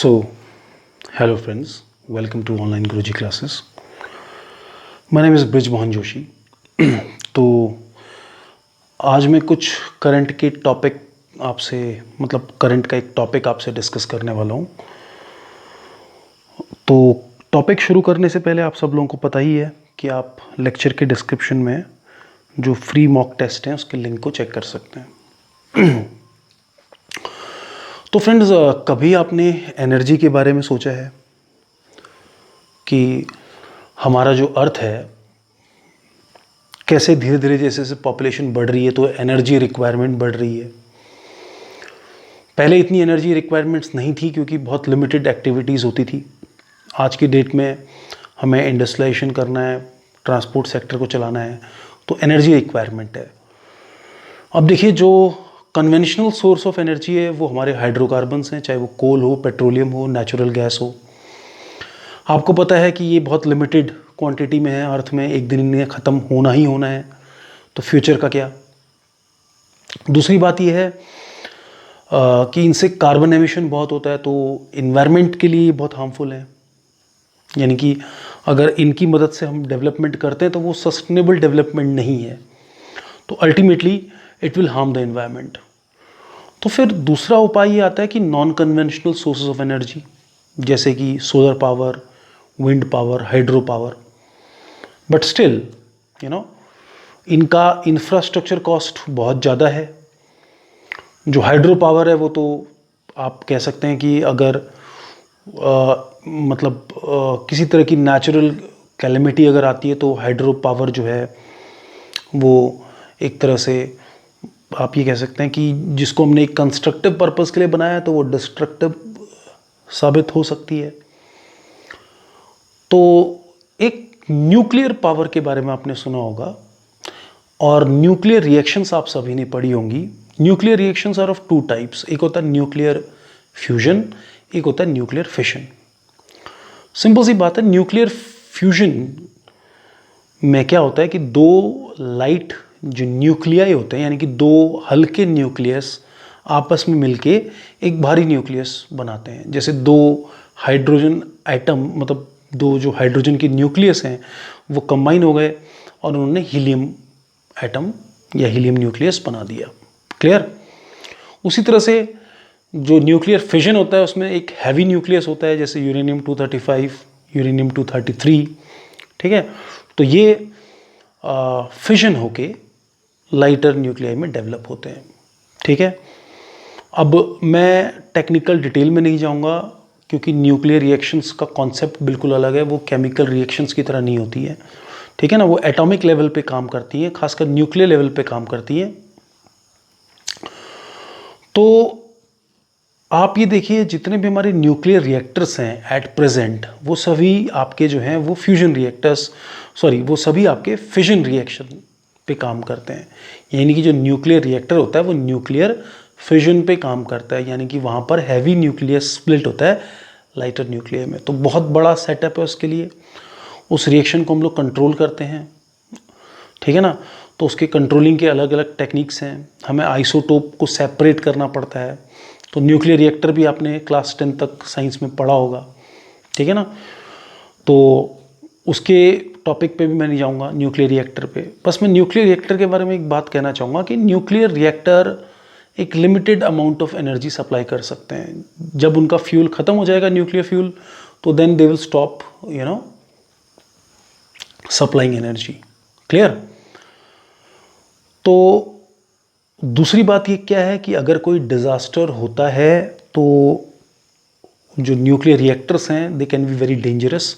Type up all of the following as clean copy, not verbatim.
So, hello friends, welcome to online Guruji classes. My name is bridge Mohan Joshi. तो आज मैं कुछ करंट के टॉपिक आपसे करंट का एक टॉपिक आपसे डिस्कस करने वाला हूँ. तो टॉपिक शुरू करने से पहले आप सब लोगों को पता ही है कि आप लेक्चर के डिस्क्रिप्शन में जो फ्री मॉक टेस्ट हैं उसके लिंक को चेक कर सकते हैं. तो फ्रेंड्स, कभी आपने एनर्जी के बारे में सोचा है कि हमारा जो अर्थ है कैसे धीरे धीरे जैसे जैसे पॉपुलेशन बढ़ रही है तो एनर्जी रिक्वायरमेंट बढ़ रही है. पहले इतनी एनर्जी रिक्वायरमेंट्स नहीं थी क्योंकि बहुत लिमिटेड एक्टिविटीज़ होती थी. आज की डेट में हमें इंडस्ट्रियलाइजेशन करना है, ट्रांसपोर्ट सेक्टर को चलाना है, तो एनर्जी रिक्वायरमेंट है. अब देखिए, जो कन्वेंशनल सोर्स ऑफ एनर्जी है वो हमारे हाइड्रोकार्बन्स हैं, चाहे वो कोल हो, पेट्रोलियम हो, नेचुरल गैस हो. आपको पता है कि ये बहुत लिमिटेड क्वांटिटी में है अर्थ में, एक दिन इन्हें ख़त्म होना ही होना है. तो फ्यूचर का क्या. दूसरी बात ये है कि इनसे कार्बन एमिशन बहुत होता है, तो इन्वायरमेंट के लिए बहुत हार्मफुल है. यानी कि अगर इनकी मदद से हम डेवलपमेंट करते हैं तो वो सस्टेनेबल डेवलपमेंट नहीं है, तो ultimately it will harm the environment. तो फिर दूसरा उपाय ये आता है कि non conventional sources of energy, जैसे कि solar power, wind power, hydro power. But still इनका इंफ्रास्ट्रक्चर कॉस्ट बहुत ज़्यादा है. जो हाइड्रो पावर है वो तो आप कह सकते हैं कि अगर किसी तरह की नेचुरल कैलेमिटी अगर आती है तो हाइड्रो पावर जो है वो एक तरह से आप ये कह सकते हैं कि जिसको हमने एक कंस्ट्रक्टिव पर्पस के लिए बनाया है तो वो डिस्ट्रक्टिव साबित हो सकती है. तो एक न्यूक्लियर पावर के बारे में आपने सुना होगा, और न्यूक्लियर रिएक्शंस आप सभी ने पढ़ी होंगी. Nuclear reactions are of two types. एक होता है न्यूक्लियर फ्यूजन, एक होता है न्यूक्लियर फिशन. सिंपल सी बात है, न्यूक्लियर फ्यूजन में क्या होता है कि दो लाइट जो न्यूक्लियाई होते हैं, यानी कि दो हल्के न्यूक्लियस आपस में मिलके एक भारी न्यूक्लियस बनाते हैं. जैसे दो हाइड्रोजन एटम, दो जो हाइड्रोजन की न्यूक्लियस हैं वो कंबाइन हो गए और उन्होंने हीलियम एटम या हीलियम न्यूक्लियस बना दिया. क्लियर. उसी तरह से जो न्यूक्लियर फिजन होता है उसमें एक हैवी न्यूक्लियस होता है, जैसे यूरेनियम 235, यूरेनियम 233. ठीक है. तो ये फिजन होके लाइटर न्यूक्लियाई में डेवलप होते हैं. ठीक है. अब मैं टेक्निकल डिटेल में नहीं जाऊंगा क्योंकि न्यूक्लियर रिएक्शंस का कॉन्सेप्ट बिल्कुल अलग है. वो केमिकल रिएक्शंस की तरह नहीं होती है. ठीक है ना. वो एटॉमिक लेवल पे काम करती हैं, खासकर न्यूक्लियर लेवल पे काम करती हैं. तो आप ये देखिए, जितने भी हमारे न्यूक्लियर रिएक्टर्स हैं एट प्रेजेंट, वो सभी आपके जो हैं वो फ्यूजन रिएक्टर्स, वो सभी आपके फिजन रिएक्शन पे काम करते हैं. यानी कि जो न्यूक्लियर रिएक्टर होता है वो न्यूक्लियर फिजन पे काम करता है, यानी कि वहाँ पर हैवी न्यूक्लियस स्प्लिट होता है लाइटर न्यूक्लियर में. तो बहुत बड़ा सेटअप है उसके लिए. उस रिएक्शन को हम लोग कंट्रोल करते हैं. ठीक है ना. तो उसके कंट्रोलिंग के अलग अलग टेक्निक्स हैं. हमें आइसोटोप को सेपरेट करना पड़ता है. तो न्यूक्लियर रिएक्टर भी आपने क्लास 10 तक साइंस में पढ़ा होगा. ठीक है ना. तो उसके टॉपिक पे भी मैं नहीं जाऊंगा, न्यूक्लियर रिएक्टर पे. बस मैं न्यूक्लियर रिएक्टर के बारे में एक बात कहना चाहूँगा कि न्यूक्लियर रिएक्टर एक limited amount of energy supply कर सकते हैं. जब उनका फ्यूल ख़त्म हो जाएगा, न्यूक्लियर फ्यूल, तो then they will stop supplying energy. Clear. तो दूसरी बात ये क्या है कि अगर कोई डिज़ास्टर होता है तो जो न्यूक्लियर रिएक्टर्स हैं they can be very dangerous.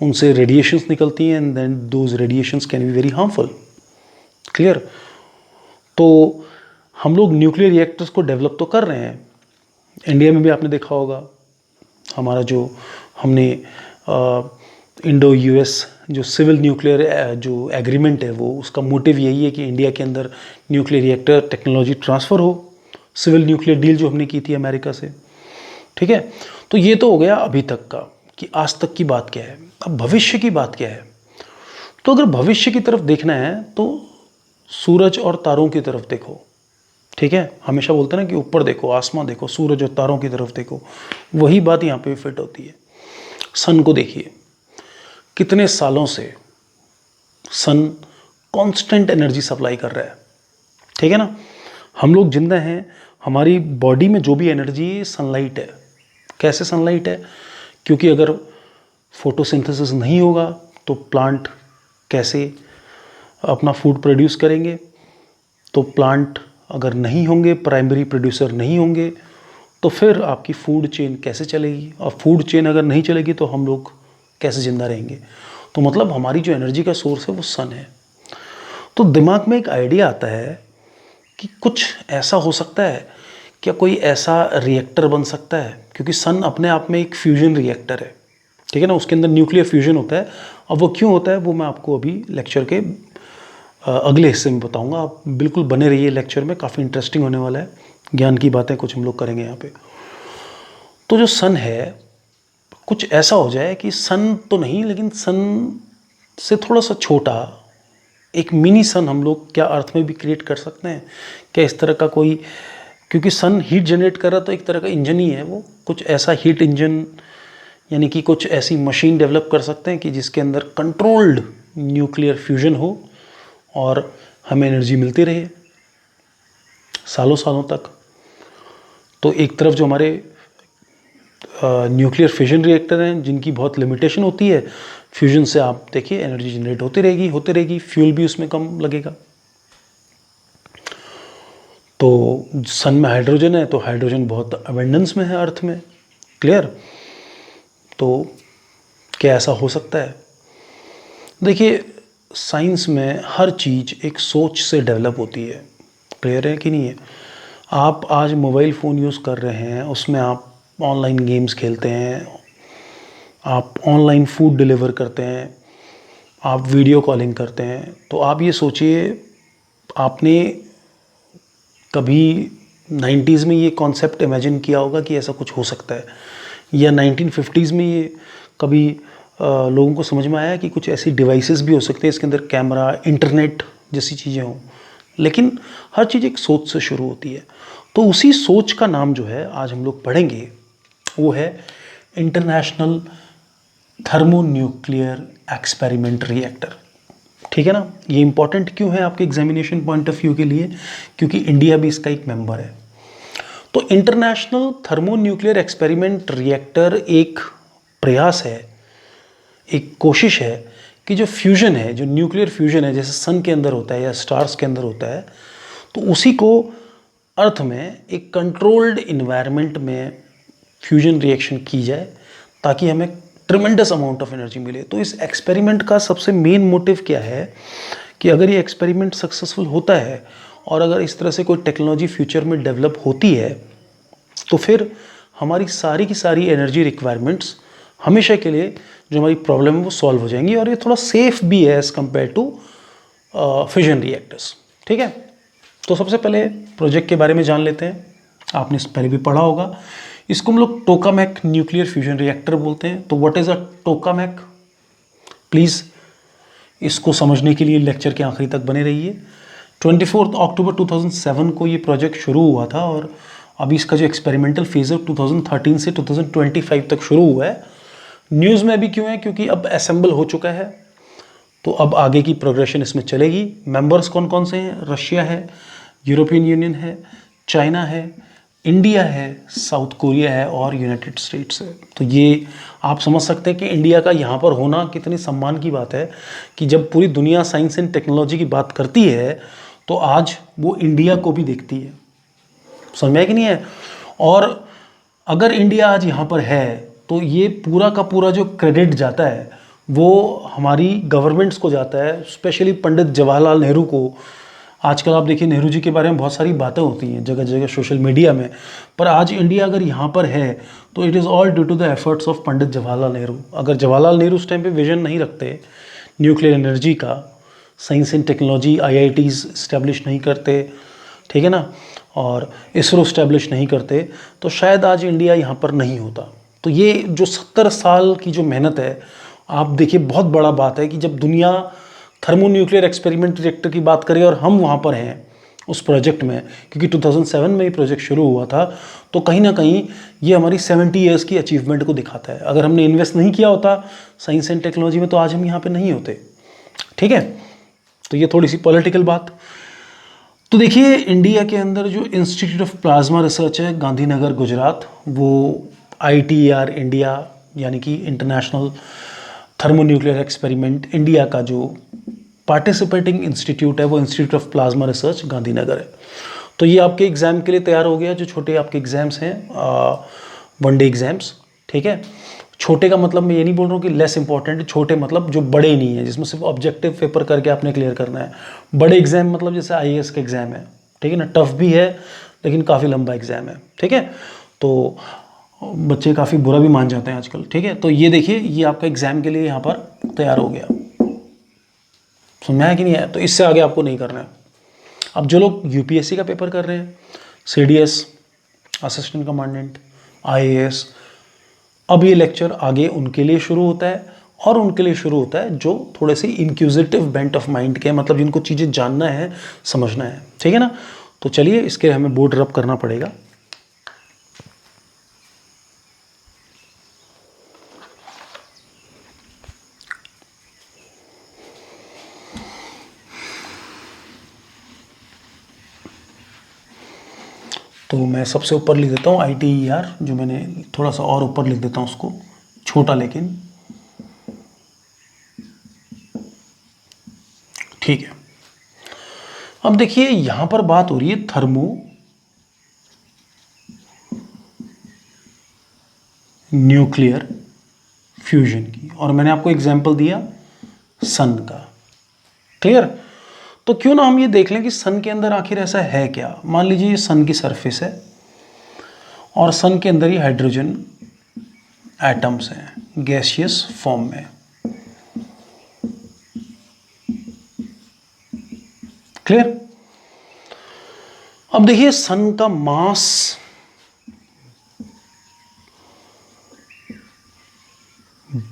उनसे रेडिएशंस निकलती हैं and then those radiations can be very harmful. Clear. तो हम लोग न्यूक्लियर रिएक्टर्स को डेवलप तो कर रहे हैं. इंडिया में भी आपने देखा होगा हमारा जो हमने इंडो यूएस जो सिविल न्यूक्लियर जो एग्रीमेंट है, वो उसका मोटिव यही है कि इंडिया के अंदर न्यूक्लियर रिएक्टर टेक्नोलॉजी ट्रांसफ़र हो. सिविल न्यूक्लियर डील जो हमने की थी अमेरिका से. ठीक है. तो ये तो हो गया अभी तक का कि आज तक की बात क्या है. अब भविष्य की बात क्या है. तो अगर भविष्य की तरफ देखना है तो सूरज और तारों की तरफ देखो. ठीक है, हमेशा बोलते हैं ना कि ऊपर देखो, आसमां देखो, सूरज और तारों की तरफ देखो, वही बात यहाँ पे फिट होती है। सन को देखिए, कितने सालों से सन कांस्टेंट एनर्जी सप्लाई कर रहा है, ठीक है ना। हम लोग जिंदा हैं, हमारी बॉडी में जो भी एनर्जी है सनलाइट है। कैसे सनलाइट है? क्योंकि अगर फोटोसिंथेसिस नहीं होगा तो प्लांट कैसे अपना फूड प्रोड्यूस करेंगे? तो प्लांट अगर नहीं होंगे, प्राइमरी प्रोड्यूसर नहीं होंगे, तो फिर आपकी फूड चेन कैसे चलेगी? और फूड चेन अगर नहीं चलेगी तो हम लोग कैसे ज़िंदा रहेंगे? तो मतलब हमारी जो एनर्जी का सोर्स है वो सन है। तो दिमाग में एक आइडिया आता है कि कुछ ऐसा हो सकता है क्या, कोई ऐसा रिएक्टर बन सकता है, क्योंकि सन अपने आप में एक फ्यूजन रिएक्टर है, ठीक है ना। उसके अंदर न्यूक्लियर फ्यूजन होता है। अब वो क्यों होता है वो मैं आपको अभी लेक्चर के अगले हिस्से में बताऊंगा। आप बिल्कुल बने रहिए लेक्चर में, काफ़ी इंटरेस्टिंग होने वाला है, ज्ञान की बातें कुछ हम लोग करेंगे यहाँ पे। तो जो सन है, कुछ ऐसा हो जाए कि सन तो नहीं लेकिन सन से थोड़ा सा छोटा एक मिनी सन हम लोग क्या अर्थ में भी क्रिएट कर सकते हैं क्या? इस तरह का कोई, क्योंकि सन हीट जनरेट कर रहा तो एक तरह का इंजन ही है वो, कुछ ऐसा हीट इंजन यानी कि कुछ ऐसी मशीन डेवलप कर सकते हैं कि जिसके अंदर कंट्रोल्ड न्यूक्लियर फ्यूजन हो और हमें एनर्जी मिलती रहे सालों सालों तक। तो एक तरफ जो हमारे न्यूक्लियर फ्यूजन रिएक्टर हैं जिनकी बहुत लिमिटेशन होती है, फ्यूजन से आप देखिए एनर्जी जनरेट होती रहेगी, फ्यूल भी उसमें कम लगेगा। तो सन में हाइड्रोजन है, तो हाइड्रोजन बहुत अबेंडेंस में है अर्थ में, क्लियर। तो क्या ऐसा हो सकता है? देखिए, साइंस में हर चीज़ एक सोच से डेवलप होती है, क्लियर है कि नहीं है। आप आज मोबाइल फ़ोन यूज़ कर रहे हैं, उसमें आप ऑनलाइन गेम्स खेलते हैं, आप ऑनलाइन फूड डिलीवर करते हैं, आप वीडियो कॉलिंग करते हैं। तो आप ये सोचिए, आपने कभी 90s में ये कॉन्सेप्ट इमेजिन किया होगा कि ऐसा कुछ हो सकता है, या 1950s में ये कभी लोगों को समझ में आया कि कुछ ऐसी डिवाइसेस भी हो सकते हैं इसके अंदर कैमरा, इंटरनेट जैसी चीज़ें हों? लेकिन हर चीज़ एक सोच से शुरू होती है। तो उसी सोच का नाम जो है आज हम लोग पढ़ेंगे वो है इंटरनेशनल थर्मोन्यूक्लियर एक्सपेरिमेंट रिएक्टर, ठीक है ना। ये इंपॉर्टेंट क्यों है आपके एग्जामिनेशन पॉइंट ऑफ व्यू के लिए? क्योंकि इंडिया भी इसका एक मेंबर है। तो इंटरनेशनल थर्मोन्यूक्लियर एक्सपेरिमेंट रिएक्टर एक प्रयास है, एक कोशिश है कि जो फ्यूजन है, जो न्यूक्लियर फ्यूजन है, जैसे सन के अंदर होता है या स्टार्स के अंदर होता है, तो उसी को अर्थ में एक कंट्रोल्ड इन्वायरमेंट में फ्यूजन रिएक्शन की जाए ताकि हमें ट्रिमेंडस अमाउंट ऑफ एनर्जी मिले। तो इस एक्सपेरिमेंट का सबसे मेन मोटिव क्या है कि अगर ये एक्सपेरिमेंट सक्सेसफुल होता है और अगर इस तरह से कोई टेक्नोलॉजी फ्यूचर में डेवलप होती है तो फिर हमारी सारी की सारी एनर्जी रिक्वायरमेंट्स हमेशा के लिए जो हमारी प्रॉब्लम है वो सॉल्व हो जाएंगी, और ये थोड़ा सेफ भी है as compare to fusion reactors, ठीक है। तो सबसे पहले प्रोजेक्ट के बारे में जान लेते हैं। आपने पहले भी पढ़ा होगा, इसको हम लोग टोकामेक न्यूक्लियर फ्यूजन रिएक्टर बोलते हैं। तो व्हाट इज़ अ टोकामेक? प्लीज़ इसको समझने के लिए लेक्चर के आखिरी तक बने रहिए। 24 अक्टूबर 2007 को ये प्रोजेक्ट शुरू हुआ था और अभी इसका जो एक्सपेरिमेंटल फेज़ है 2013 से 2025 तक शुरू हुआ है। न्यूज़ में अभी क्यों है? क्योंकि अब असेंबल हो चुका है, तो अब आगे की प्रोग्रेशन इसमें चलेगी। मेंबर्स कौन कौन से हैं? रशिया है, यूरोपियन यूनियन है, चाइना है, इंडिया है, साउथ कोरिया है और यूनाइटेड स्टेट्स है। तो ये आप समझ सकते हैं कि इंडिया का यहाँ पर होना कितनी सम्मान की बात है कि जब पूरी दुनिया साइंस एंड टेक्नोलॉजी की बात करती है तो आज वो इंडिया को भी देखती है। समझ में है कि नहीं है? और अगर इंडिया आज यहाँ पर है तो ये पूरा का पूरा जो क्रेडिट जाता है वो हमारी गवर्नमेंट्स को जाता है, स्पेशली पंडित जवाहरलाल नेहरू को। आजकल आप देखिए नेहरू जी के बारे में बहुत सारी बातें होती हैं जगह जगह सोशल मीडिया में, पर आज इंडिया अगर यहाँ पर है तो it is all due to the efforts of Pandit Jawaharlal Nehru. अगर जवाहरलाल नेहरू उस टाइम पे विजन नहीं रखते न्यूक्लियर एनर्जी का, science and technology IITs establish नहीं करते, ठीक है ना, और इसरो इस्टेब्लिश नहीं करते, तो शायद आज इंडिया यहाँ पर नहीं होता। तो ये जो 70 साल की जो मेहनत है, आप देखिए बहुत बड़ा बात है कि जब दुनिया थर्मोन्यूक्लियर एक्सपेरिमेंट रिएक्टर की बात करें और हम वहाँ पर हैं उस प्रोजेक्ट में, क्योंकि 2007 में ये प्रोजेक्ट शुरू हुआ था, तो कहीं ना कहीं ये हमारी 70 ईयर्स की अचीवमेंट को दिखाता है। अगर हमने इन्वेस्ट नहीं किया होता साइंस एंड टेक्नोलॉजी में तो आज हम यहाँ पे नहीं होते। ठीक है, तो ये थोड़ी सी पॉलिटिकल बात। तो देखिए, इंडिया के अंदर जो इंस्टीट्यूट ऑफ प्लाज्मा रिसर्च है गांधीनगर गुजरात, वो ITER इंडिया यानी कि इंटरनेशनल थर्मोन्यूक्लियर एक्सपेरिमेंट इंडिया का जो पार्टिसिपेटिंग इंस्टीट्यूट है वो institute of plasma research Gandhinagar है। तो ये आपके एग्ज़ाम के लिए तैयार हो गया, जो छोटे आपके एग्ज़ाम्स हैं, 1 डे एग्ज़ाम्स। ठीक है, छोटे का मतलब मैं ये नहीं बोल रहा हूँ कि लेस इंपॉर्टेंट, छोटे मतलब जो बड़े नहीं है, जिसमें सिर्फ ऑब्जेक्टिव पेपर करके आपने क्लियर करना है। बड़े एग्जाम मतलब जैसे IAS का एग्ज़ाम है, ठीक है ना, टफ भी है लेकिन काफ़ी लंबा एग्ज़ाम है। ठीक है, तो बच्चे काफ़ी बुरा भी मान जाते हैं आजकल। ठीक है, तो ये देखिए, ये आपका एग्ज़ाम के लिए यहाँ पर तैयार हो गया। समझा है कि नहीं है? तो इससे आगे आपको नहीं करना है। अब जो लोग UPSC का पेपर कर रहे हैं, CDS असिस्टेंट कमांडेंट, IAS, अब ये लेक्चर आगे उनके लिए शुरू होता है, और उनके लिए शुरू होता है जो थोड़े से इंक्यूजिटिव बेंट ऑफ माइंड के, मतलब जिनको चीज़ें जानना है, समझना है। ठीक है ना, तो चलिए, इसके हमें बोर्ड रब करना पड़ेगा। तो मैं सबसे ऊपर लिख देता हूँ ITER, जो मैंने थोड़ा सा और ऊपर लिख देता हूँ उसको, छोटा लेकिन। ठीक है, अब देखिए यहां पर बात हो रही है थर्मो न्यूक्लियर फ्यूजन की, और मैंने आपको एग्जांपल दिया सन का। क्लियर? तो क्यों ना हम ये देख लें कि सन के अंदर आखिर ऐसा है क्या। मान लीजिए ये सन की सरफेस है और सन के अंदर ये हाइड्रोजन एटम्स हैं गैसियस फॉर्म में। क्लियर? अब देखिए सन का मास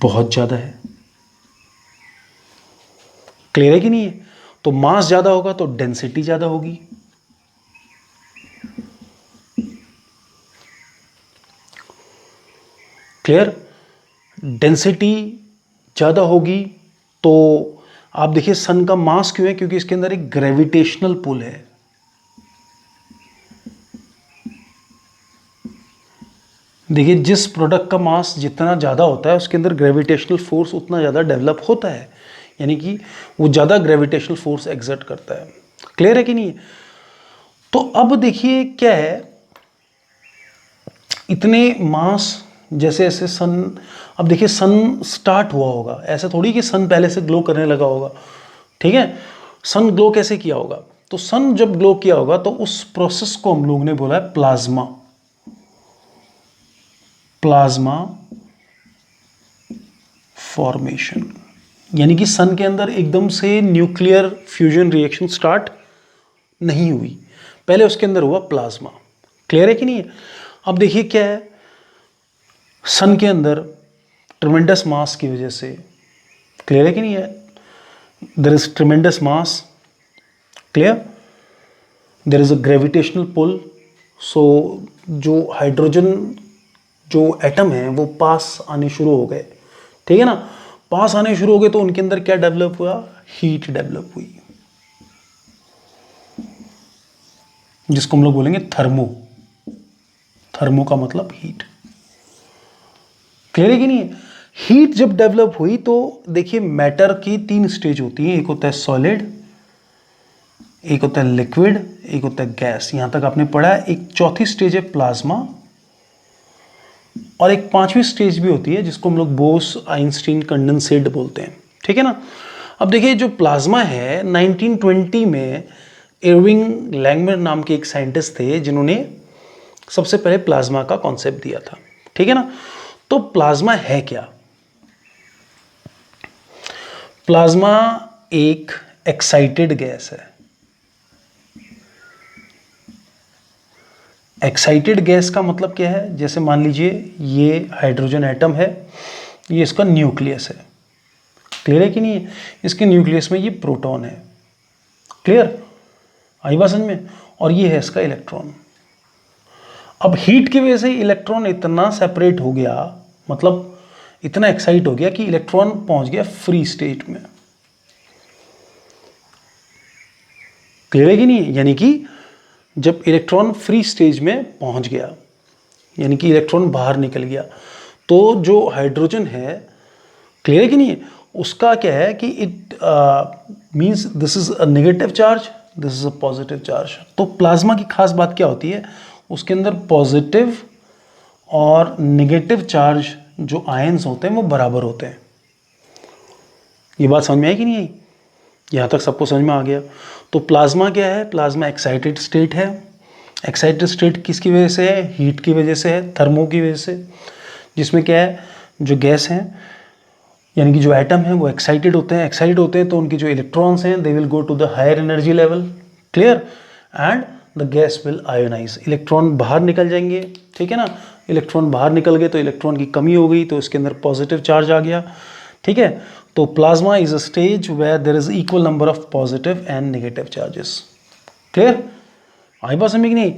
बहुत ज्यादा है। क्लियर है कि नहीं है? तो मास ज्यादा होगा तो डेंसिटी ज्यादा होगी। क्लियर? डेंसिटी ज्यादा होगी तो आप देखिए सन का मास क्यों है, क्योंकि इसके अंदर एक ग्रेविटेशनल पुल है। देखिए जिस प्रोडक्ट का मास जितना ज़्यादा होता है उसके अंदर ग्रेविटेशनल फोर्स उतना ज़्यादा डेवलप होता है, यानी कि वो ज़्यादा ग्रेविटेशनल फोर्स एग्जर्ट करता है। क्लियर है कि नहीं? तो अब देखिए क्या है, इतने मास जैसे ऐसे सन, अब देखिए सन स्टार्ट हुआ होगा, ऐसा थोड़ी कि सन पहले से ग्लो करने लगा होगा। ठीक है, सन ग्लो कैसे किया होगा? तो सन जब ग्लो किया होगा तो उस प्रोसेस को हम लोग ने बोला है प्लाज्मा। प्लाज्मा फॉर्मेशन, यानी कि सन के अंदर एकदम से न्यूक्लियर फ्यूजन रिएक्शन स्टार्ट नहीं हुई, पहले उसके अंदर हुआ प्लाज्मा। क्लियर है कि नहीं है? अब देखिए क्या है, सन के अंदर ट्रिमेंडस मास की वजह से, क्लियर है कि नहीं है, there is tremendous mass. Clear? There is a gravitational pull. So जो हाइड्रोजन जो एटम है वो पास आने शुरू हो गए। ठीक है ना, पास आने शुरू हो गए तो उनके अंदर क्या डेवलप हुआ? हीट डेवलप हुई, जिसको हम लोग बोलेंगे थर्मो। थर्मो का मतलब हीट। क्लियर है कि नहीं है? हीट जब डेवलप हुई तो देखिए मैटर की 3 स्टेज होती है, एक होता है सॉलिड, एक होता है लिक्विड, एक होता है गैस। यहां तक आपने पढ़ा है। एक चौथी स्टेज है प्लाज्मा, और एक 5वीं स्टेज भी होती है जिसको हम लोग बोस आइंस्टीन कंडेंसेट बोलते हैं। ठीक है ना? अब देखिए जो प्लाज्मा है, 1920 में इरविंग लैंगमर नाम के एक साइंटिस्ट थे जिन्होंने सबसे पहले प्लाज्मा का कॉन्सेप्ट दिया था। ठीक है ना? तो प्लाज्मा है क्या? प्लाज्मा एक एक्साइटेड गैस है। एक्साइटेड गैस का मतलब क्या है? जैसे मान लीजिए ये हाइड्रोजन एटम है, ये इसका न्यूक्लियस है। क्लियर है कि नहीं है? इसके न्यूक्लियस में ये प्रोटॉन है। क्लियर? आई बात समझ में। और ये है इसका इलेक्ट्रॉन। अब हीट की वजह से इलेक्ट्रॉन इतना सेपरेट हो गया, मतलब इतना एक्साइट हो गया कि इलेक्ट्रॉन पहुंच गया फ्री स्टेट में। क्लियर है कि नहीं? यानी कि जब इलेक्ट्रॉन फ्री स्टेज में पहुंच गया, यानी कि इलेक्ट्रॉन बाहर निकल गया, तो जो हाइड्रोजन है, क्लियर है कि नहीं, उसका क्या है कि it means this is a negative charge, this is a positive charge. तो प्लाज्मा की खास बात क्या होती है, उसके अंदर पॉजिटिव और नेगेटिव चार्ज जो आयंस होते हैं वो बराबर होते हैं। ये बात समझ में आई कि नहीं आई? यहाँ तक सबको समझ में आ गया। तो प्लाज्मा क्या है? प्लाज्मा एक्साइटेड स्टेट है। एक्साइटेड स्टेट किसकी वजह से है? हीट की वजह से है, थर्मो की वजह से, जिसमें क्या है, जो गैस हैं यानी कि जो एटम है वो एक्साइटेड होते हैं। एक्साइटेड होते हैं तो उनके जो इलेक्ट्रॉन्स हैं they will go to the higher energy level, clear, and the gas will ionize. Electron बाहर निकल जाएंगे, ठीक है ना। इलेक्ट्रॉन बाहर निकल गए तो इलेक्ट्रॉन की कमी हो गई, तो इसके अंदर पॉजिटिव चार्ज आ गया, ठीक है। तो plasma is a stage where there is equal number of positive and negative charges. Clear? आई बात समझ में कि नहीं?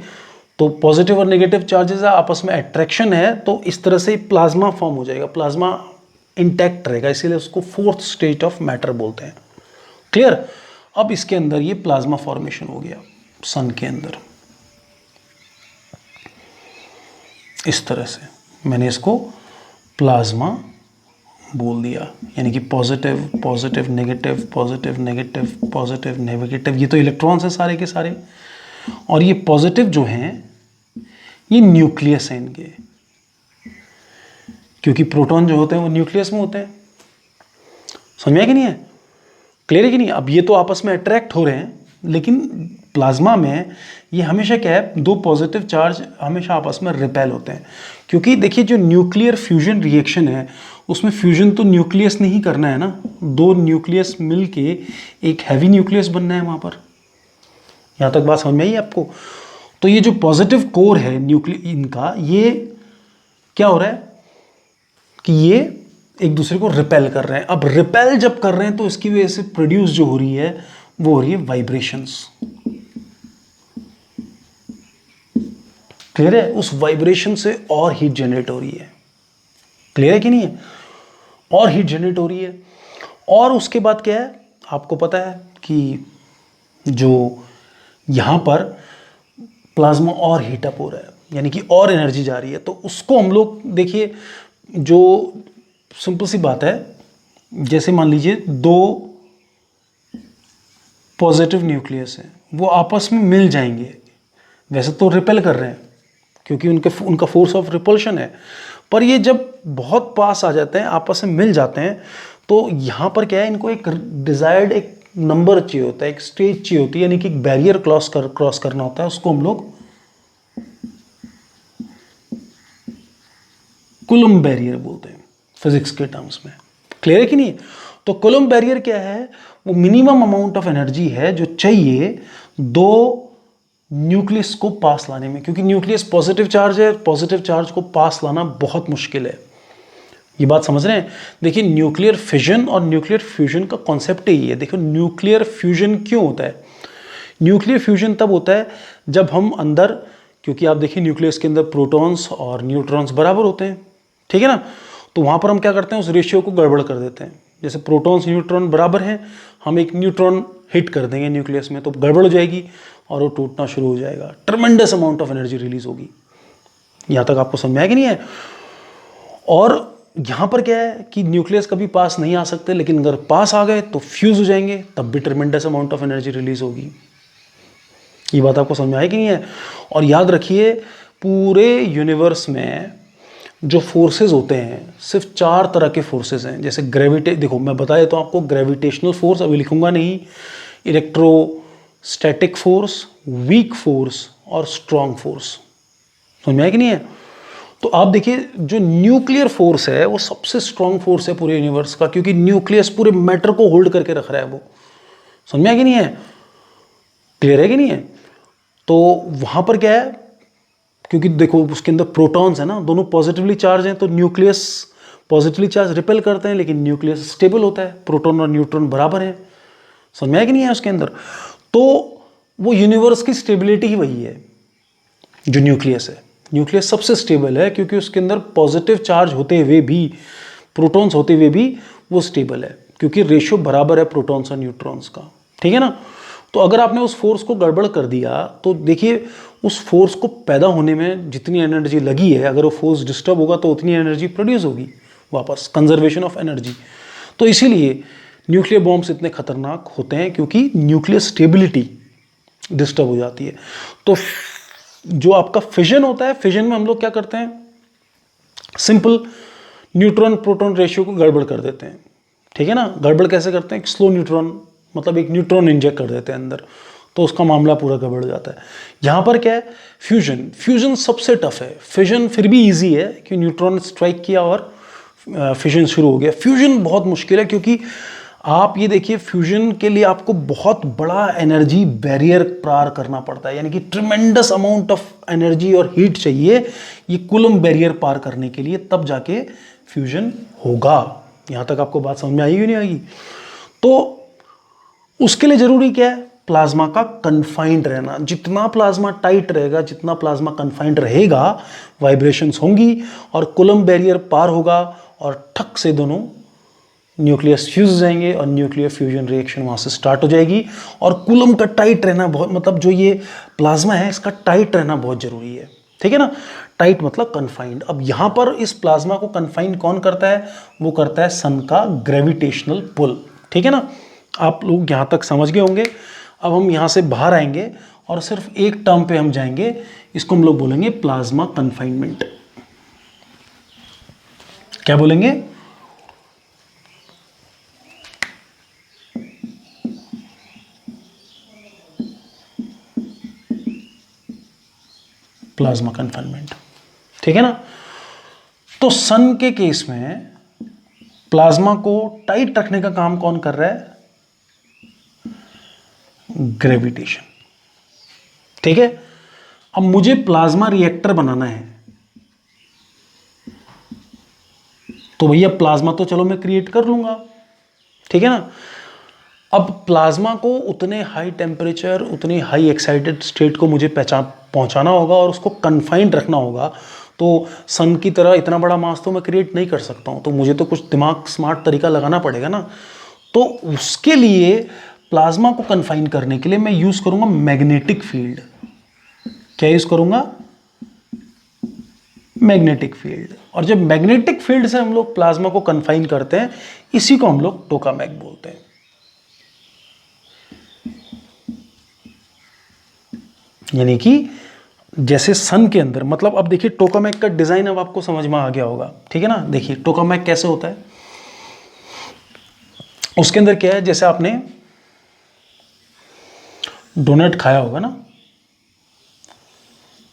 तो पॉजिटिव और नेगेटिव चार्जेस आपस में अट्रैक्शन है, तो इस तरह से प्लाज्मा फॉर्म हो जाएगा। प्लाज्मा इंटैक्ट रहेगा, इसीलिए उसको फोर्थ स्टेट ऑफ मैटर बोलते हैं। क्लियर? अब इसके अंदर ये प्लाज्मा फॉर्मेशन हो गया सन के अंदर। इस तरह से मैंने इसको प्लाज्मा बोल दिया, यानी कि positive positive negative positive negative positive negative, ये तो इलेक्ट्रॉन्स हैं सारे के सारे। और ये पॉजिटिव जो हैं ये न्यूक्लियस है इनके, क्योंकि प्रोटॉन जो होते हैं वो न्यूक्लियस में होते हैं। समझ में है कि नहीं है? क्लियर है कि नहीं? अब ये तो आपस में अट्रैक्ट हो रहे हैं, लेकिन प्लाज्मा में ये हमेशा क्या है, दो पॉजिटिव चार्ज हमेशा आपस में रिपेल होते हैं। क्योंकि देखिए जो न्यूक्लियर फ्यूजन रिएक्शन है उसमें फ्यूजन तो न्यूक्लियस नहीं करना है ना, दो न्यूक्लियस मिलके एक हैवी न्यूक्लियस बनना है वहां पर। यहां तक बात समझ में आई आपको? तो ये जो पॉजिटिव कोर है न्यूक्लियर इनका, ये क्या हो रहा है कि ये एक दूसरे को रिपेल कर रहे हैं। अब रिपेल जब कर रहे हैं तो इसकी वजह से प्रोड्यूस जो हो रही है वो हो रही है वाइब्रेशंस। क्लियर है? उस वाइब्रेशन से और हीट जनरेट हो रही है। क्लियर है कि नहीं है? और हीट जनरेट हो रही है। और उसके बाद क्या है, आपको पता है कि जो यहां पर प्लाज्मा और हीटअप हो रहा है, यानी कि और एनर्जी जा रही है। तो उसको हम लोग देखिए, जो सिंपल सी बात है, जैसे मान लीजिए दो पॉजिटिव न्यूक्लियस हैं, वो आपस में मिल जाएंगे, वैसे तो रिपेल कर रहे हैं क्योंकि उनका फोर्स ऑफ रिपल्शन है, पर ये जब बहुत पास आ जाते हैं, आपस में मिल जाते हैं, तो यहाँ पर क्या है, इनको एक डिजायर्ड एक नंबर चाहिए होता है, एक स्टेज चाहिए होती है, यानी कि एक बैरियर क्रॉस करना होता है। उसको हम लोग कूलम्ब बैरियर बोलते हैं फिजिक्स के टर्म्स में। क्लियर है कि नहीं? तो कूलम्ब बैरियर क्या है, वो मिनिमम अमाउंट ऑफ एनर्जी है जो चाहिए दो न्यूक्लियस को पास लाने में, क्योंकि न्यूक्लियस पॉजिटिव चार्ज है, पॉजिटिव चार्ज को पास लाना बहुत मुश्किल है। ये बात समझ रहे हैं? देखिए न्यूक्लियर फिजन और न्यूक्लियर फ्यूजन का कॉन्सेप्ट ही है। देखो न्यूक्लियर फ्यूजन क्यों होता है? न्यूक्लियर फ्यूजन तब होता है जब हम अंदर, क्योंकि आप देखिए न्यूक्लियस के अंदर प्रोटॉन्स और न्यूट्रॉन्स बराबर होते हैं, ठीक है ना। तो वहाँ पर हम क्या करते हैं, उस रेशियो को गड़बड़ कर देते हैं। जैसे प्रोटॉन्स न्यूट्रॉन बराबर हैं, हम एक न्यूट्रॉन हिट कर देंगे न्यूक्लियस में तो गड़बड़ हो जाएगी और वो टूटना शुरू हो जाएगा, tremendous amount of energy release होगी। यहाँ तक आपको समझ में आया कि नहीं है? और यहाँ पर क्या है कि न्यूक्लियस कभी पास नहीं आ सकते, लेकिन अगर पास आ गए तो फ्यूज हो जाएंगे, तब भी tremendous amount of energy release होगी। ये बात आपको समझ में आए कि नहीं है? और याद रखिए पूरे यूनिवर्स में जो फोर्सेस होते हैं सिर्फ 4 तरह के फोर्सेस हैं। जैसे देखो मैं बता देता हूँ आपको, ग्रेविटेशनल फोर्स अभी लिखूंगा नहीं, इलेक्ट्रोस्टैटिक फोर्स, वीक फोर्स और स्ट्रॉन्ग फोर्स। समझ में आया कि नहीं है? तो आप देखिए जो न्यूक्लियर फोर्स है वो सबसे स्ट्रॉन्ग फोर्स है पूरे यूनिवर्स का, क्योंकि न्यूक्लियस पूरे मैटर को होल्ड करके रख रहा है वो। समझ में आया कि नहीं है? क्लियर है कि नहीं है? तो वहां पर क्या है, क्योंकि देखो उसके अंदर प्रोटॉन्स है ना, दोनों पॉजिटिवली चार्ज हैं, तो न्यूक्लियस पॉजिटिवली चार्ज रिपेल करते हैं, लेकिन न्यूक्लियस स्टेबल होता है, प्रोटॉन और न्यूट्रॉन बराबर हैं। समझ में आया कि नहीं है उसके अंदर? तो वो यूनिवर्स की स्टेबिलिटी ही वही है जो न्यूक्लियस है। न्यूक्लियस सबसे स्टेबल है क्योंकि उसके अंदर पॉजिटिव चार्ज होते हुए भी, प्रोटॉन्स होते हुए भी वो स्टेबल है, क्योंकि रेशियो बराबर है प्रोटॉन्स और न्यूट्रॉन्स का, ठीक है ना। तो अगर आपने उस फोर्स को गड़बड़ कर दिया तो देखिए उस फोर्स को पैदा होने में जितनी एनर्जी लगी है, अगर वो फोर्स डिस्टर्ब होगा तो उतनी एनर्जी प्रोड्यूस होगी वापस, कंजर्वेशन ऑफ एनर्जी। तो इसीलिए न्यूक्लियर बॉम्ब्स इतने खतरनाक होते हैं, क्योंकि न्यूक्लियर स्टेबिलिटी डिस्टर्ब हो जाती है। तो जो आपका फिजन होता है, फिजन में हम लोग क्या करते हैं, सिंपल न्यूट्रॉन प्रोटॉन रेशियो को गड़बड़ कर देते हैं, ठीक है ना। गड़बड़ कैसे करते हैं, एक स्लो न्यूट्रॉन, मतलब एक न्यूट्रॉन इंजेक्ट कर देते हैं अंदर, तो उसका मामला पूरा गड़बड़ हो जाता है। यहाँ पर क्या है, फ्यूजन। फ्यूजन सबसे टफ है, फिजन फिर भी इजी है कि न्यूट्रॉन स्ट्राइक किया और फिजन शुरू हो गया। फ्यूजन बहुत मुश्किल है, क्योंकि आप ये देखिए फ्यूजन के लिए आपको बहुत बड़ा एनर्जी बैरियर पार करना पड़ता है, यानी कि ट्रिमेंडस अमाउंट ऑफ एनर्जी और हीट चाहिए ये कूलम बैरियर पार करने के लिए, तब जाके फ्यूजन होगा। यहाँ तक आपको बात समझ में आएगी नहीं आएगी। तो उसके लिए जरूरी क्या है, प्लाज्मा का कन्फाइंड रहना। जितना प्लाज्मा टाइट रहेगा, जितना प्लाज्मा कन्फाइंड रहेगा, वाइब्रेशंस होंगी और कूलम बैरियर पार होगा और ठक से दोनों न्यूक्लियस फ्यूज जाएंगे और न्यूक्लियर फ्यूजन रिएक्शन वहाँ से स्टार्ट हो जाएगी। और कूलम का टाइट रहना बहुत, मतलब जो ये प्लाज्मा है इसका टाइट रहना बहुत ज़रूरी है, ठीक है ना। टाइट मतलब कन्फाइंड। अब यहाँ पर इस प्लाज्मा को कन्फाइंड कौन करता है, वो करता है सन का ग्रेविटेशनल पुल, ठीक है ना। आप लोग यहाँ तक समझ गए होंगे। अब हम यहाँ से बाहर आएंगे और सिर्फ एक टर्म पे हम जाएंगे, इसको हम लोग बोलेंगे प्लाज्मा कन्फाइनमेंट। क्या बोलेंगे, प्लाज्मा कन्फाइनमेंट, ठीक है ना। तो सन के केस में प्लाज्मा को टाइट रखने का काम कौन कर रहा है, ग्रेविटेशन, ठीक है। अब मुझे प्लाज्मा रिएक्टर बनाना है, तो भैया प्लाज्मा तो चलो मैं क्रिएट कर लूंगा, ठीक है ना। अब प्लाज्मा को उतने हाई टेम्परेचर, उतनी हाई एक्साइटेड स्टेट को मुझे पहुंचाना होगा और उसको कन्फाइंड रखना होगा। तो सन की तरह इतना बड़ा मास तो मैं क्रिएट नहीं कर सकता हूं, तो मुझे तो कुछ दिमाग स्मार्ट तरीका लगाना पड़ेगा ना। तो उसके लिए प्लाज्मा को कन्फाइन करने के लिए मैं यूज करूंगा मैग्नेटिक फील्ड। क्या यूज करूंगा, मैग्नेटिक फील्ड। और जब मैग्नेटिक फील्ड से हम लोग प्लाज्मा को कन्फाइन करते हैं, इसी को हम लोग टोकामैक बोलते हैं। यानी कि जैसे सन के अंदर, मतलब अब देखिए टोकामैक का डिजाइन अब आपको समझ में आ गया होगा, ठीक है ना। देखिए टोकामैक कैसे होता है, उसके अंदर क्या है, जैसे आपने डोनट खाया होगा ना,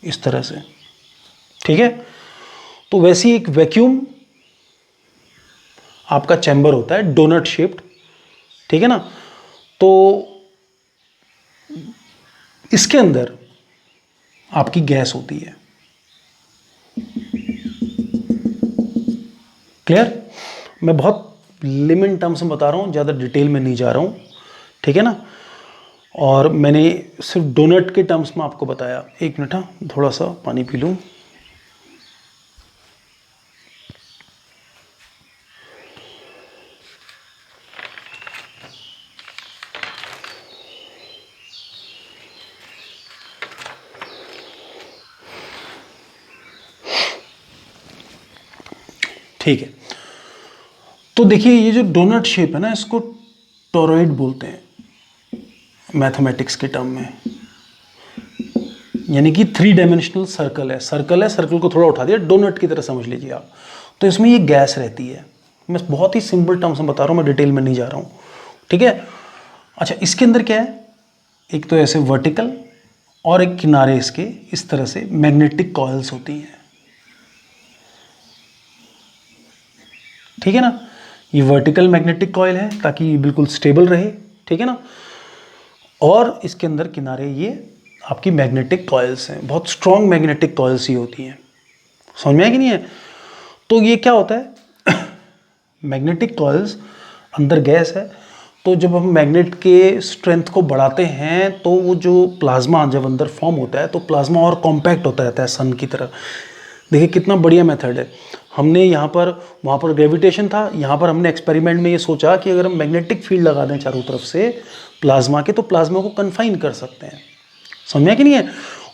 इस तरह से, ठीक है। तो वैसी एक वैक्यूम आपका चैम्बर होता है डोनट शेप्ड, ठीक है ना। तो इसके अंदर आपकी गैस होती है, क्लियर। मैं बहुत लिमिट टर्म्स में बता रहा हूं, ज्यादा डिटेल में नहीं जा रहा हूं, ठीक है ना। और मैंने सिर्फ डोनट के टर्म्स में आपको बताया। एक मिनट, हाँ थोड़ा सा पानी पी लूं। ठीक है, तो देखिए ये जो डोनट शेप है ना, इसको टोरॉइड बोलते हैं मैथमेटिक्स के टर्म में। यानी कि 3 डायमेंशनल सर्कल है, सर्कल को थोड़ा उठा दिया, डोनट की तरह समझ लीजिए आप। तो इसमें ये गैस रहती है। मैं बहुत ही सिंपल टर्म्स में बता रहा हूँ, मैं डिटेल में नहीं जा रहा हूँ, ठीक है। अच्छा, इसके अंदर क्या है, एक तो ऐसे वर्टिकल और एक किनारे इसके इस तरह से मैग्नेटिक कॉइल्स होती हैं, ठीक है ना। ये वर्टिकल मैग्नेटिक कॉइल है ताकि ये बिल्कुल स्टेबल रहे, ठीक है ना। और इसके अंदर किनारे ये आपकी मैग्नेटिक कॉइल्स हैं, बहुत स्ट्रॉन्ग मैग्नेटिक कॉइल्स ही होती हैं। समझ में आया कि नहीं है। तो ये क्या होता है मैग्नेटिक कॉइल्स, अंदर गैस है, तो जब हम मैग्नेट के स्ट्रेंथ को बढ़ाते हैं तो वो जो प्लाज्मा जब अंदर फॉर्म होता है तो प्लाज्मा और कॉम्पैक्ट होता रहता है सन की तरह। देखिए कितना बढ़िया मेथड है। हमने यहाँ पर, वहाँ पर ग्रेविटेशन था, यहाँ पर हमने एक्सपेरिमेंट में ये सोचा कि अगर हम मैग्नेटिक फील्ड लगा दें चारों तरफ से प्लाज्मा के, तो प्लाज्मा को कन्फाइन कर सकते हैं। समझा कि नहीं है?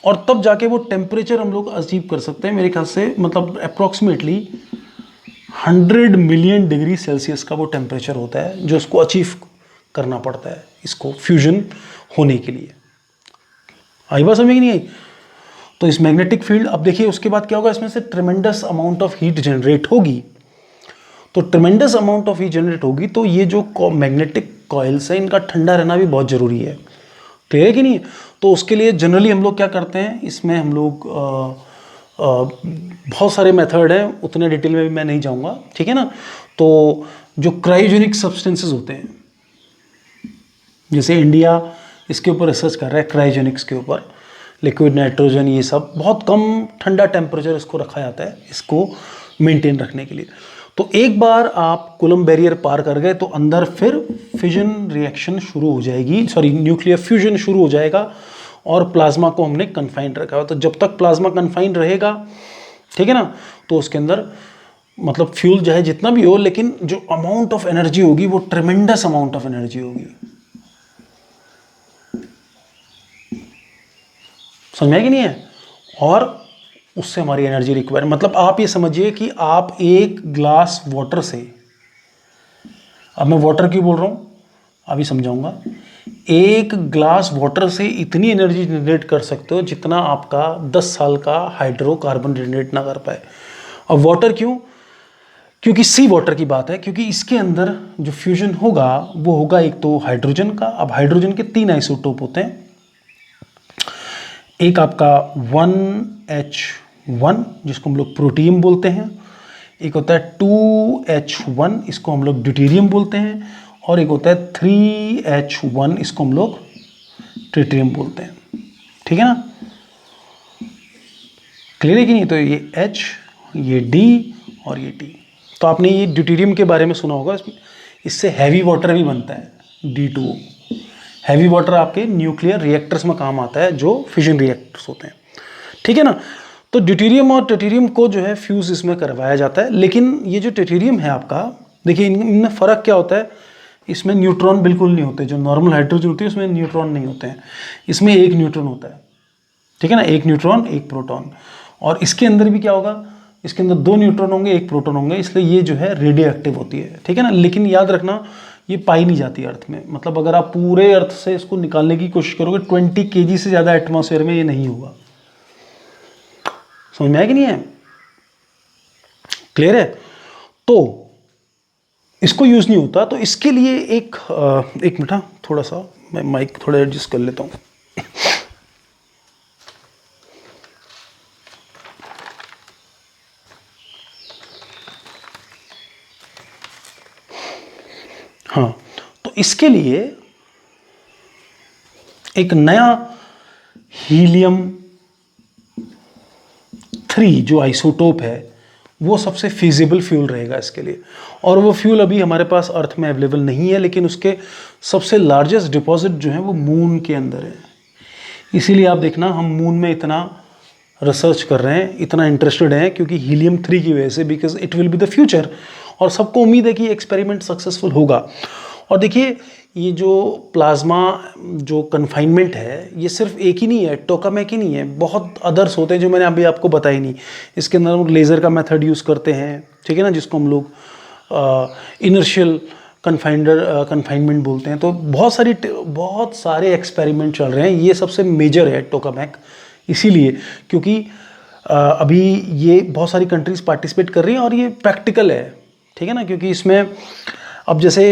और तब जाके वो टेम्परेचर हम लोग अचीव कर सकते हैं, मेरे ख्याल से मतलब अप्रॉक्सीमेटली 100 मिलियन डिग्री सेल्सियस का वो टेम्परेचर होता है जो उसको अचीव करना पड़ता है इसको फ्यूजन होने के लिए। आई बात समझ में नहीं आई? तो इस मैग्नेटिक फील्ड, अब देखिए उसके बाद क्या होगा, इसमें से ट्रेमेंडस अमाउंट ऑफ हीट जनरेट होगी। तो ट्रेमेंडस अमाउंट ऑफ हीट जनरेट होगी तो ये जो मैग्नेटिक कॉइल्स है इनका ठंडा रहना भी बहुत ज़रूरी है। क्लियर है कि नहीं? तो उसके लिए जनरली हम लोग क्या करते हैं, इसमें हम लोग बहुत सारे मेथड हैं, उतने डिटेल में भी मैं नहीं जाऊंगा, ठीक है ना। तो जो क्रायोजेनिक सब्सटेंसेस होते हैं, जैसे इंडिया इसके ऊपर रिसर्च कर रहा है क्रायोजेनिक्स के ऊपर, लिक्विड नाइट्रोजन, ये सब बहुत कम ठंडा टेम्परेचर इसको रखा जाता है इसको मेंटेन रखने के लिए। तो एक बार आप कूलम्ब बैरियर पार कर गए तो अंदर फिर फिजन रिएक्शन शुरू हो जाएगी, सॉरी न्यूक्लियर फ्यूजन शुरू हो जाएगा, और प्लाज्मा को हमने कन्फाइंड रखा हुआ। तो जब तक प्लाज्मा कन्फाइंड रहेगा, ठीक है ना, तो उसके अंदर मतलब फ्यूल चाहे जितना भी हो, लेकिन जो अमाउंट ऑफ एनर्जी होगी वो ट्रेमेंडस अमाउंट ऑफ एनर्जी होगी। समझ में कि नहीं है? और उससे हमारी एनर्जी रिक्वायर, मतलब आप ये समझिए कि आप एक ग्लास वाटर से, अब मैं वाटर क्यों बोल रहा हूं अभी समझाऊंगा, एक ग्लास वाटर से इतनी एनर्जी जनरेट कर सकते हो जितना आपका 10 साल का हाइड्रोकार्बन जनरेट ना कर पाए। और वाटर क्यों? क्योंकि सी वाटर की बात है, क्योंकि इसके अंदर जो फ्यूजन होगा वो होगा एक तो हाइड्रोजन का। अब हाइड्रोजन के 3 आइसोटोप होते हैं, एक आपका 1H1 जिसको हम लोग प्रोटियम बोलते हैं, एक होता है 2H1 इसको हम लोग ड्यूटेरियम बोलते हैं, और एक होता है 3H1 इसको हम लोग ट्रिटियम बोलते हैं। ठीक है ना? क्लियर है कि नहीं? तो ये H, ये D और ये T। तो आपने ये ड्यूटेरियम के बारे में सुना होगा, इससे हैवी वाटर भी बनता है, D2O। हैवी वाटर आपके न्यूक्लियर रिएक्टर्स में काम आता है जो फिजन रिएक्टर्स होते हैं। ठीक है ना? तो ड्यूटेरियम और ट्रिटियम को जो है फ्यूज इसमें करवाया जाता है। लेकिन ये जो ट्रिटियम है आपका, देखिए इनमें फ़र्क क्या होता है, इसमें न्यूट्रॉन बिल्कुल नहीं होते। जो नॉर्मल हाइड्रोजन होती है उसमें न्यूट्रॉन नहीं होते हैं, इसमें एक न्यूट्रॉन होता है। ठीक है ना? एक न्यूट्रॉन एक प्रोटॉन। और इसके अंदर भी क्या होगा, इसके अंदर 2 न्यूट्रॉन होंगे एक प्रोटॉन होंगे, इसलिए ये जो है रेडियो एक्टिव होती है। ठीक है ना? लेकिन याद रखना ये पाई नहीं जाती अर्थ में, मतलब अगर आप पूरे अर्थ से इसको निकालने की कोशिश करोगे 20 kg से ज़्यादा एटमॉस्फेयर में ये नहीं होगा। समझ में आया कि नहीं है? क्लियर है? तो इसको यूज नहीं होता। तो इसके लिए एक मिनट, थोड़ा सा मैं माइक थोड़ा एडजस्ट कर लेता हूं। हाँ, तो इसके लिए एक नया हीलियम 3 जो आइसोटोप है वो सबसे फिजिबल फ्यूल रहेगा इसके लिए। और वो फ्यूल अभी हमारे पास अर्थ में अवेलेबल नहीं है, लेकिन उसके सबसे लार्जेस्ट डिपॉजिट जो है वो मून के अंदर है। इसीलिए आप देखना हम मून में इतना रिसर्च कर रहे हैं, इतना इंटरेस्टेड हैं, क्योंकि हीलियम 3 की वजह से, because it will be the future. और सबको उम्मीद है कि एक्सपेरिमेंट सक्सेसफुल होगा। और देखिए ये जो प्लाज्मा जो कन्फाइनमेंट है ये सिर्फ एक ही नहीं है, टोकामेक ही नहीं है, बहुत अदर्स होते हैं जो मैंने अभी आपको बताई नहीं। इसके अंदर हम लेज़र का मेथड यूज़ करते हैं, ठीक है ना, जिसको हम लोग इनर्शियल कन्फाइनमेंट बोलते हैं। तो बहुत सारे एक्सपेरिमेंट चल रहे हैं, ये सबसे मेजर है टोकामेक, इसीलिए क्योंकि अभी ये बहुत सारी कंट्रीज़ पार्टिसिपेट कर रही हैं और ये प्रैक्टिकल है। ठीक है ना? क्योंकि इसमें अब जैसे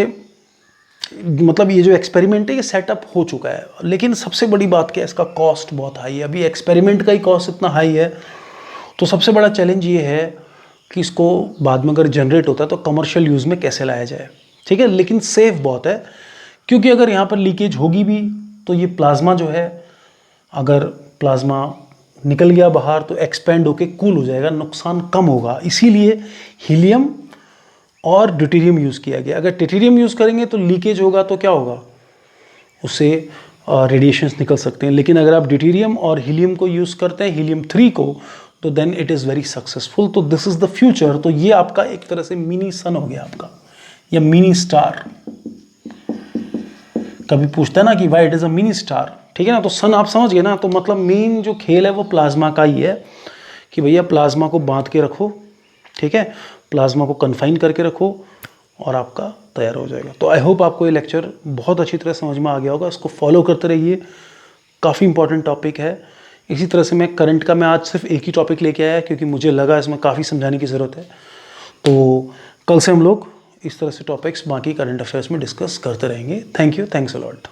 मतलब ये जो एक्सपेरिमेंट है ये सेटअप हो चुका है, लेकिन सबसे बड़ी बात क्या है, इसका कॉस्ट बहुत हाई है। अभी एक्सपेरिमेंट का ही कॉस्ट इतना हाई है, तो सबसे बड़ा चैलेंज ये है कि इसको बाद में अगर जनरेट होता है तो कमर्शियल यूज़ में कैसे लाया जाए। ठीक है? लेकिन सेफ बहुत है, क्योंकि अगर यहाँ पर लीकेज होगी भी तो ये प्लाज्मा जो है, अगर प्लाज्मा निकल गया बाहर तो एक्सपेंड होके कूल हो जाएगा, नुकसान कम होगा। इसीलिए हीलियम और ड्यूटेरियम यूज़ किया गया। अगर ड्यूटेरियम यूज़ करेंगे तो लीकेज होगा तो क्या होगा, उससे रेडिएशंस निकल सकते हैं। लेकिन अगर आप ड्यूटेरियम और हीलियम को यूज़ करते हैं, हीलियम 3 को, तो then it is very successful. तो दिस इज़ द फ्यूचर। तो ये आपका एक तरह से मिनी सन हो गया आपका, या मिनी स्टार। कभी पूछता है ना कि why it is a mini star, ठीक है ना। तो सन आप समझ गए ना। तो मतलब मेन जो खेल है वो प्लाज्मा का ही है कि भैया प्लाज्मा को बांध के रखो, ठीक है, प्लाज्मा को कन्फाइन करके रखो और आपका तैयार हो जाएगा। तो आई होप आपको ये लेक्चर बहुत अच्छी तरह समझ में आ गया होगा। इसको फॉलो करते रहिए, काफ़ी इंपॉर्टेंट टॉपिक है। इसी तरह से मैं करंट का मैं आज सिर्फ एक ही टॉपिक लेके आया क्योंकि मुझे लगा इसमें काफ़ी समझाने की ज़रूरत है। तो कल से हम लोग इस तरह से टॉपिक्स बाकी करंट अफेयर्स में डिस्कस करते रहेंगे। Thank you, thanks a lot.